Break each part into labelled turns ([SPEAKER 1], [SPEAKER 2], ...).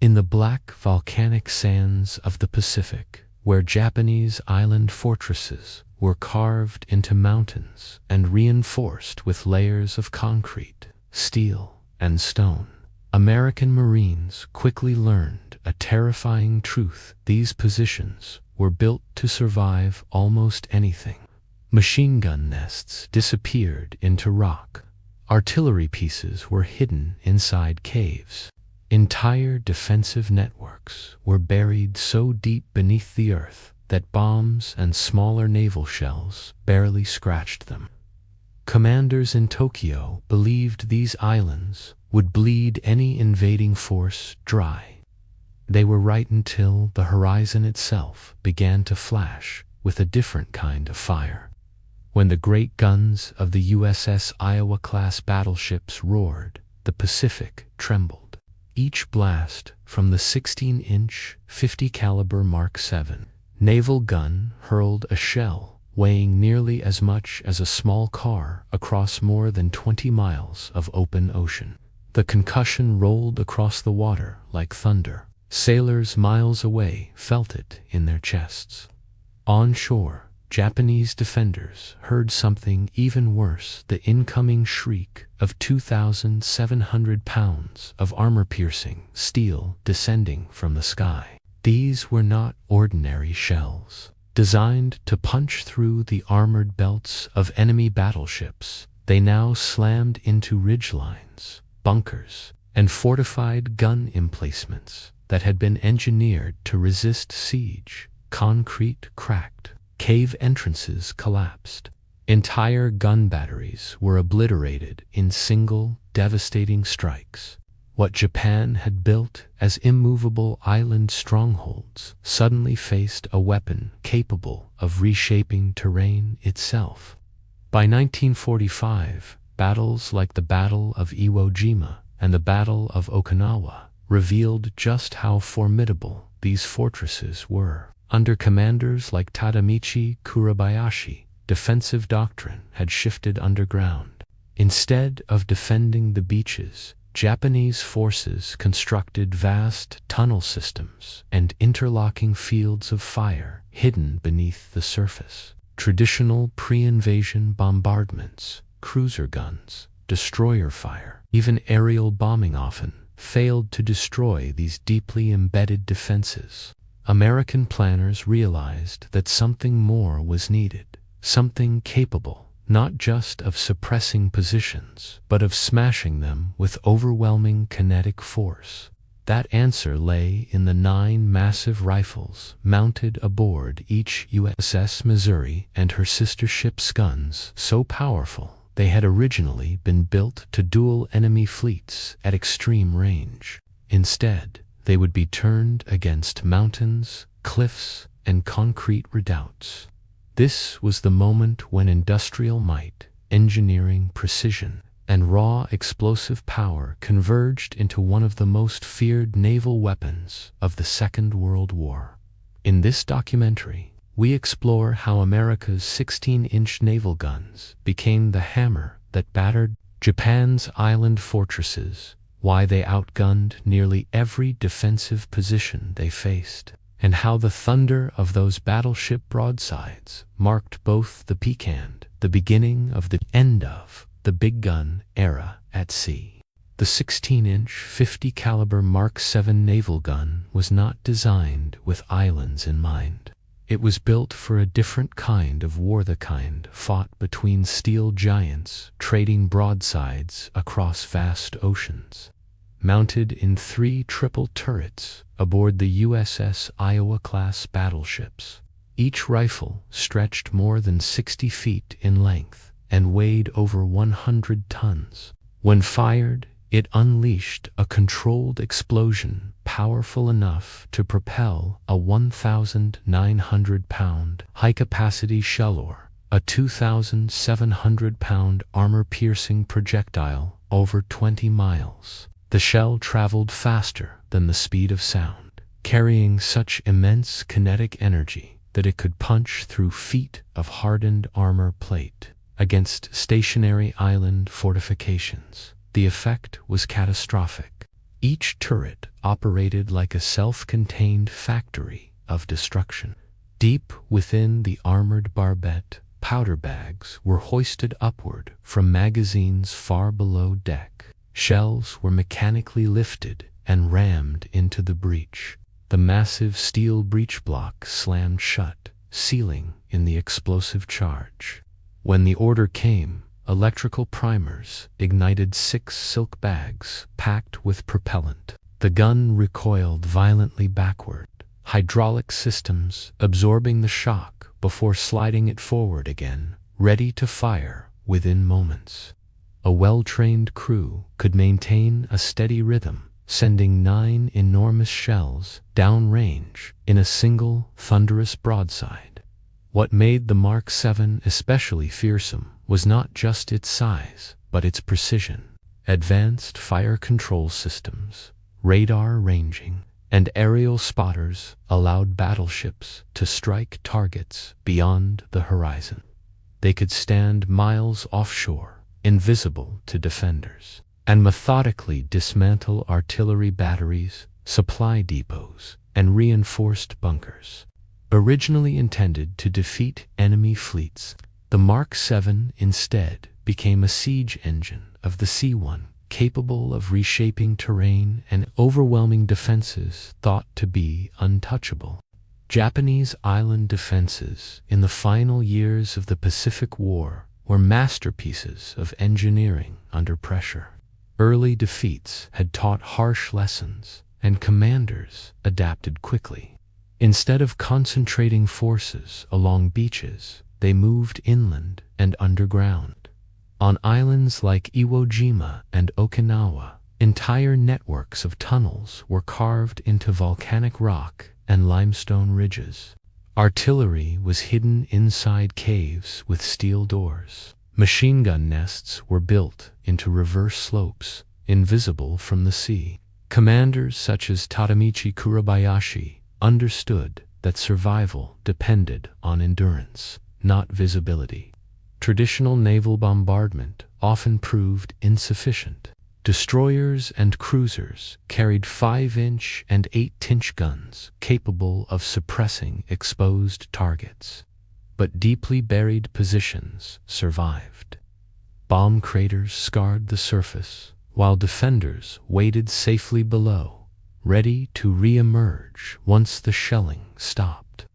[SPEAKER 1] In the black volcanic sands of the Pacific, where Japanese island fortresses were carved into mountains and reinforced with layers of concrete, steel, and stone, American Marines quickly learned a terrifying truth: these positions were built to survive almost anything. Machine gun nests disappeared into rock. Artillery pieces were hidden inside caves. Entire defensive networks were buried so deep beneath the earth that bombs and smaller naval shells barely scratched them. Commanders in Tokyo believed these islands would bleed any invading force dry. They were right until the horizon itself began to flash with a different kind of fire. When the great guns of the USS Iowa-class battleships roared, the Pacific trembled. Each blast from the 16-inch 50-caliber Mark VII naval gun hurled a shell weighing nearly as much as a small car across more than 20 miles of open ocean. The concussion rolled across the water like thunder. Sailors miles away felt it in their chests. On shore, Japanese defenders heard something even worse: the incoming shriek of 2,700 pounds of armor-piercing steel descending from the sky. These were not ordinary shells. Designed to punch through the armored belts of enemy battleships, they now slammed into ridgelines, bunkers, and fortified gun emplacements that had been engineered to resist siege. Concrete cracked. Cave entrances collapsed. Entire gun batteries were obliterated in single, devastating strikes. What Japan had built as immovable island strongholds suddenly faced a weapon capable of reshaping terrain itself. By 1945, battles like the Battle of Iwo Jima and the Battle of Okinawa revealed just how formidable these fortresses were. Under commanders like Tadamichi Kuribayashi, defensive doctrine had shifted underground. Instead of defending the beaches, Japanese forces constructed vast tunnel systems and interlocking fields of fire hidden beneath the surface. Traditional pre-invasion bombardments, cruiser guns, destroyer fire, even aerial bombing often failed to destroy these deeply embedded defenses. American planners realized that something more was needed, something capable not just of suppressing positions, but of smashing them with overwhelming kinetic force. That answer lay in the 9 massive rifles mounted aboard each USS Missouri and her sister ship's guns, so powerful they had originally been built to duel enemy fleets at extreme range. Instead, they would be turned against mountains, cliffs, and concrete redoubts. This was the moment when industrial might, engineering precision, and raw explosive power converged into one of the most feared naval weapons of the Second World War. In this documentary, we explore how America's 16-inch naval guns became the hammer that battered Japan's island fortresses, why they outgunned nearly every defensive position they faced, and how the thunder of those battleship broadsides marked both the peak and the beginning of the end of the big gun era at sea. The 16-inch 50-caliber Mark VII naval gun was not designed with islands in mind. It was built for a different kind of war, the kind fought between steel giants trading broadsides across vast oceans. Mounted in 3 triple turrets aboard the USS Iowa-class battleships, each rifle stretched more than 60 feet in length and weighed over 100 tons. When fired, it unleashed a controlled explosion powerful enough to propel a 1,900-pound high-capacity shell or a 2,700-pound armor-piercing projectile over 20 miles. The shell traveled faster than the speed of sound, carrying such immense kinetic energy that it could punch through feet of hardened armor plate against stationary island fortifications. The effect was catastrophic. Each turret operated like a self-contained factory of destruction. Deep within the armored barbette, powder bags were hoisted upward from magazines far below deck. Shells were mechanically lifted and rammed into the breech. The massive steel breech block slammed shut, sealing in the explosive charge. When the order came, electrical primers ignited 6 silk bags packed with propellant. The gun recoiled violently backward, hydraulic systems absorbing the shock before sliding it forward again, ready to fire within moments. A well-trained crew could maintain a steady rhythm, sending 9 enormous shells downrange in a single thunderous broadside. What made the Mark VII especially fearsome was not just its size, but its precision. Advanced fire control systems, radar ranging, and aerial spotters allowed battleships to strike targets beyond the horizon. They could stand miles offshore, invisible to defenders, and methodically dismantle artillery batteries, supply depots, and reinforced bunkers. Originally intended to defeat enemy fleets, the Mark VII instead became a siege engine of the C-1, capable of reshaping terrain and overwhelming defenses thought to be untouchable. Japanese island defenses in the final years of the Pacific War were masterpieces of engineering under pressure. Early defeats had taught harsh lessons, and commanders adapted quickly. Instead of concentrating forces along beaches, they moved inland and underground. On islands like Iwo Jima and Okinawa, entire networks of tunnels were carved into volcanic rock and limestone ridges. Artillery was hidden inside caves with steel doors. Machine gun nests were built into reverse slopes, invisible from the sea. Commanders such as Tadamichi Kuribayashi understood that survival depended on endurance, not visibility. Traditional naval bombardment often proved insufficient. Destroyers and cruisers carried 5-inch and 8-inch guns capable of suppressing exposed targets. But deeply buried positions survived. Bomb craters scarred the surface, while defenders waited safely below, ready to re-emerge once the shelling stopped.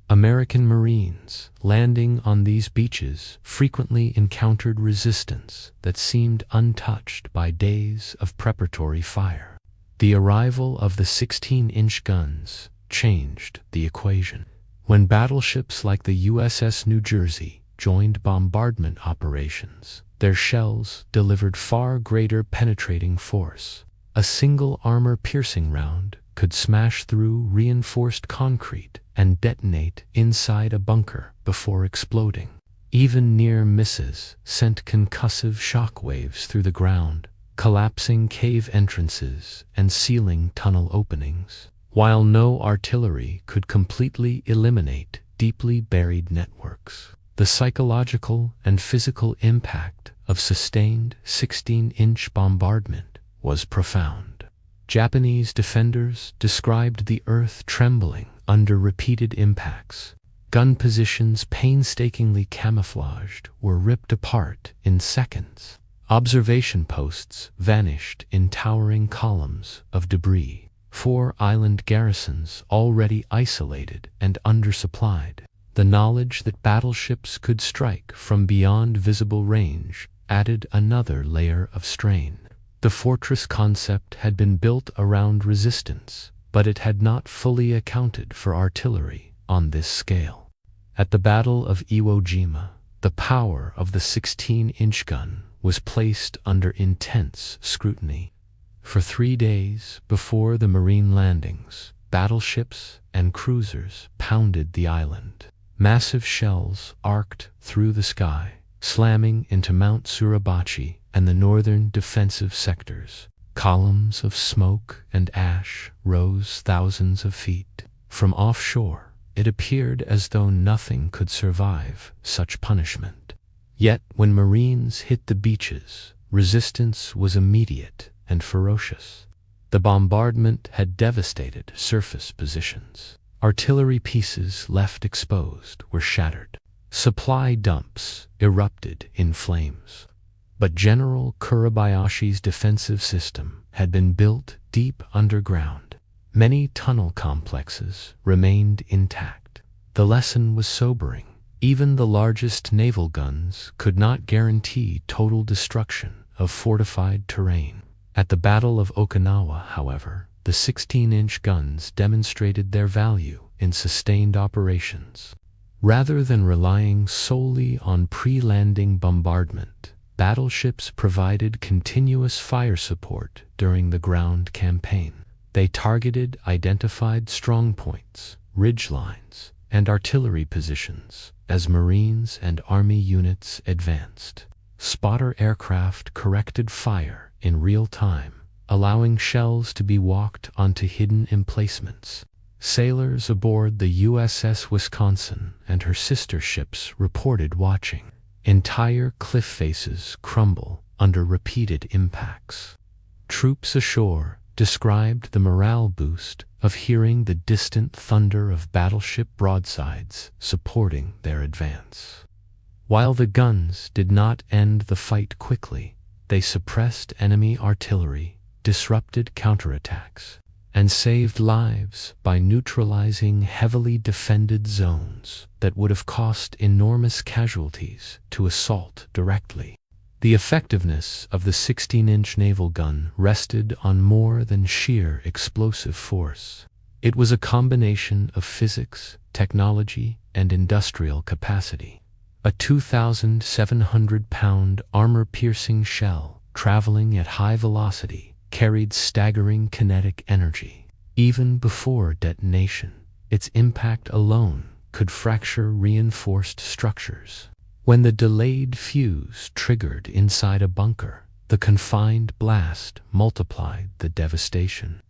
[SPEAKER 1] American Marines landing on these beaches frequently encountered resistance that seemed untouched by days of preparatory fire. The arrival of the 16-inch guns changed the equation. When battleships like the USS New Jersey joined bombardment operations, their shells delivered far greater penetrating force. A single armor-piercing round could smash through reinforced concrete and detonate inside a bunker before exploding. Even near misses sent concussive shock waves through the ground, collapsing cave entrances and sealing tunnel openings. While no artillery could completely eliminate deeply buried networks, the psychological and physical impact of sustained 16-inch bombardment was profound. Japanese defenders described the earth trembling under repeated impacts. Gun positions painstakingly camouflaged were ripped apart in seconds. Observation posts vanished in towering columns of debris. 4 island garrisons already isolated and undersupplied. The knowledge that battleships could strike from beyond visible range added another layer of strain. The fortress concept had been built around resistance, but it had not fully accounted for artillery on this scale. At the Battle of Iwo Jima, the power of the 16-inch gun was placed under intense scrutiny. For 3 days before the Marine landings, battleships and cruisers pounded the island. Massive shells arced through the sky, slamming into Mount Suribachi and the northern defensive sectors. Columns of smoke and ash rose thousands of feet. From offshore, it appeared as though nothing could survive such punishment. Yet when Marines hit the beaches, resistance was immediate and ferocious. The bombardment had devastated surface positions. Artillery pieces left exposed were shattered. Supply dumps erupted in flames. But General Kuribayashi's defensive system had been built deep underground. Many tunnel complexes remained intact. The lesson was sobering. Even the largest naval guns could not guarantee total destruction of fortified terrain. At the Battle of Okinawa, however, the 16-inch guns demonstrated their value in sustained operations. Rather than relying solely on pre-landing bombardment, battleships provided continuous fire support during the ground campaign. They targeted identified strongpoints, ridgelines, and artillery positions as Marines and Army units advanced. Spotter aircraft corrected fire in real time, allowing shells to be walked onto hidden emplacements. Sailors aboard the USS Wisconsin and her sister ships reported watching entire cliff faces crumble under repeated impacts. Troops ashore described the morale boost of hearing the distant thunder of battleship broadsides supporting their advance. While the guns did not end the fight quickly, they suppressed enemy artillery, disrupted counterattacks, and saved lives by neutralizing heavily defended zones that would have cost enormous casualties to assault directly. The effectiveness of the 16-inch naval gun rested on more than sheer explosive force. It was a combination of physics, technology, and industrial capacity. A 2,700-pound armor-piercing shell traveling at high velocity carried staggering kinetic energy. Even before detonation, its impact alone could fracture reinforced structures. When the delayed fuse triggered inside a bunker, the confined blast multiplied the devastation.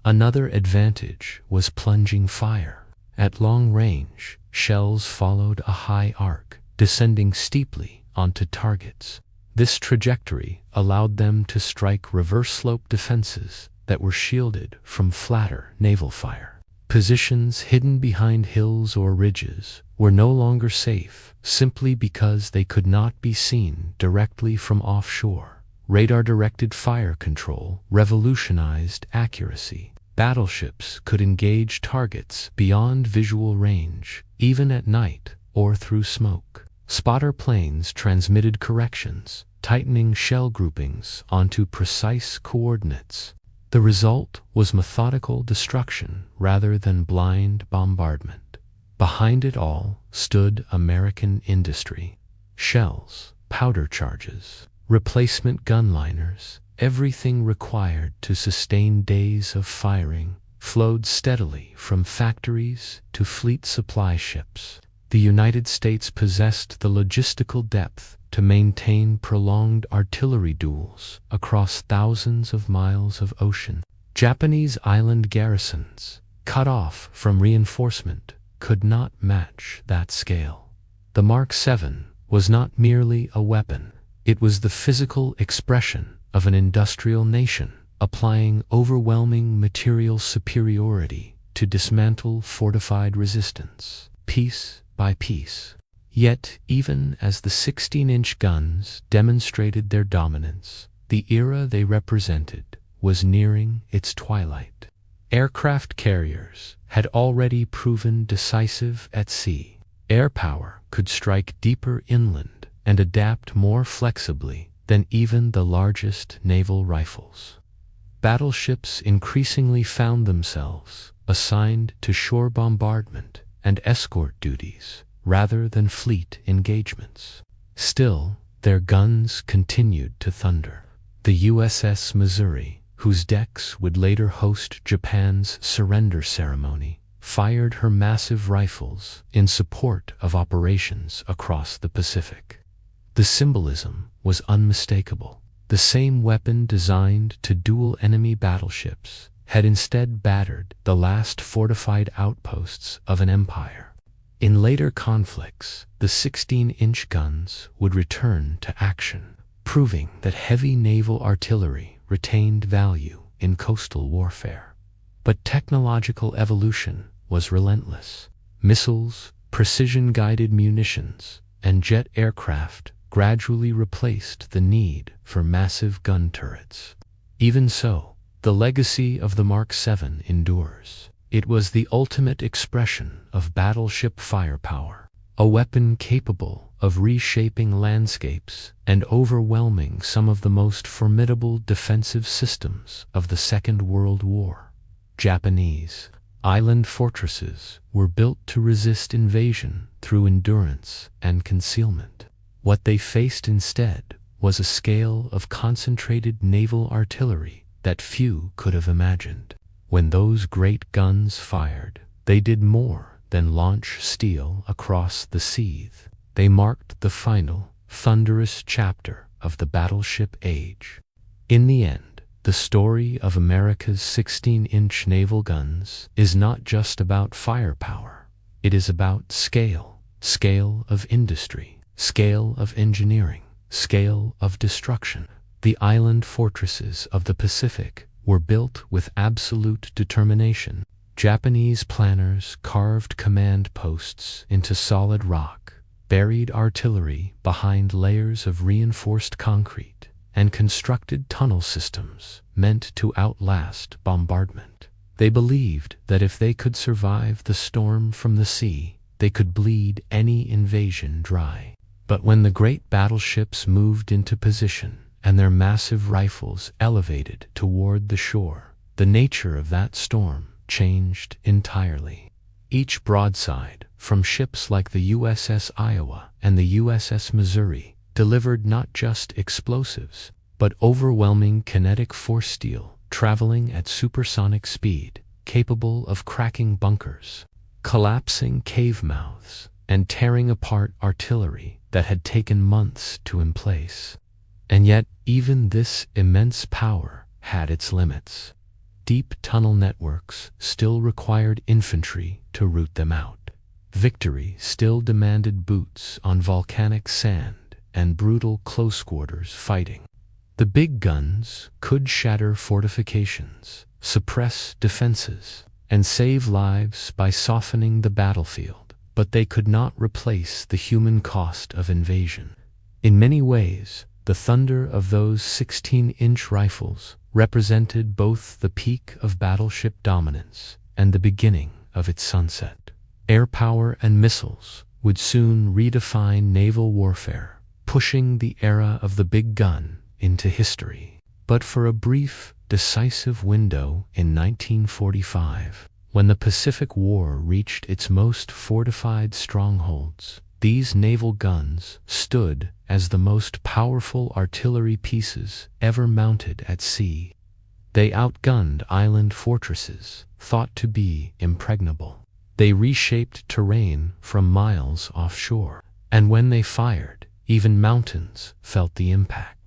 [SPEAKER 1] Another advantage was plunging fire. At long range, shells followed a high arc, descending steeply onto targets. This trajectory allowed them to strike reverse-slope defenses that were shielded from flatter naval fire. Positions hidden behind hills or ridges were no longer safe simply because they could not be seen directly from offshore. Radar-directed fire control revolutionized accuracy. Battleships could engage targets beyond visual range, even at night or through smoke. Spotter planes transmitted corrections, tightening shell groupings onto precise coordinates. The result was methodical destruction rather than blind bombardment. Behind it all stood American industry. Shells, powder charges, replacement gunliners, everything required to sustain days of firing flowed steadily from factories to fleet supply ships. The United States possessed the logistical depth to maintain prolonged artillery duels across thousands of miles of ocean. Japanese island garrisons, cut off from reinforcement, could not match that scale. The Mark VII was not merely a weapon, it was the physical expression of an industrial nation, applying overwhelming material superiority to dismantle fortified resistance, piece by piece. Yet, even as the 16-inch guns demonstrated their dominance, the era they represented was nearing its twilight. Aircraft carriers had already proven decisive at sea. Air power could strike deeper inland and adapt more flexibly than even the largest naval rifles. Battleships increasingly found themselves assigned to shore bombardment and escort duties rather than fleet engagements. Still, their guns continued to thunder. The USS Missouri, whose decks would later host Japan's surrender ceremony, fired her massive rifles in support of operations across the Pacific. The symbolism was unmistakable. The same weapon designed to duel enemy battleships had instead battered the last fortified outposts of an empire. In later conflicts, the 16-inch guns would return to action, proving that heavy naval artillery retained value in coastal warfare. But technological evolution was relentless. Missiles, precision-guided munitions, and jet aircraft gradually replaced the need for massive gun turrets. Even so, the legacy of the Mark VII endures. It was the ultimate expression of battleship firepower, a weapon capable of reshaping landscapes and overwhelming some of the most formidable defensive systems of the Second World War. Japanese island fortresses were built to resist invasion through endurance and concealment. What they faced instead was a scale of concentrated naval artillery that few could have imagined. When those great guns fired, they did more than launch steel across the seas. They marked the final, thunderous chapter of the battleship age. In the end, the story of America's 16-inch naval guns is not just about firepower. It is about scale of industry, scale of engineering, scale of destruction. The island fortresses of the Pacific were built with absolute determination. Japanese planners carved command posts into solid rock, buried artillery behind layers of reinforced concrete, and constructed tunnel systems meant to outlast bombardment. They believed that if they could survive the storm from the sea, they could bleed any invasion dry. But when the great battleships moved into position and their massive rifles elevated toward the shore, the nature of that storm changed entirely. Each broadside, from ships like the USS Iowa and the USS Missouri, delivered not just explosives, but overwhelming kinetic force steel traveling at supersonic speed, capable of cracking bunkers, collapsing cave mouths, and tearing apart artillery that had taken months to emplace. And yet, even this immense power had its limits. Deep tunnel networks still required infantry to root them out. Victory still demanded boots on volcanic sand and brutal close-quarters fighting. The big guns could shatter fortifications, suppress defenses, and save lives by softening the battlefield, but they could not replace the human cost of invasion. In many ways, the thunder of those 16-inch rifles represented both the peak of battleship dominance and the beginning of its sunset. Air power and missiles would soon redefine naval warfare, pushing the era of the big gun into history. But for a brief, decisive window in 1945, when the Pacific War reached its most fortified strongholds, these naval guns stood as the most powerful artillery pieces ever mounted at sea. They outgunned island fortresses thought to be impregnable. They reshaped terrain from miles offshore, and when they fired, even mountains felt the impact.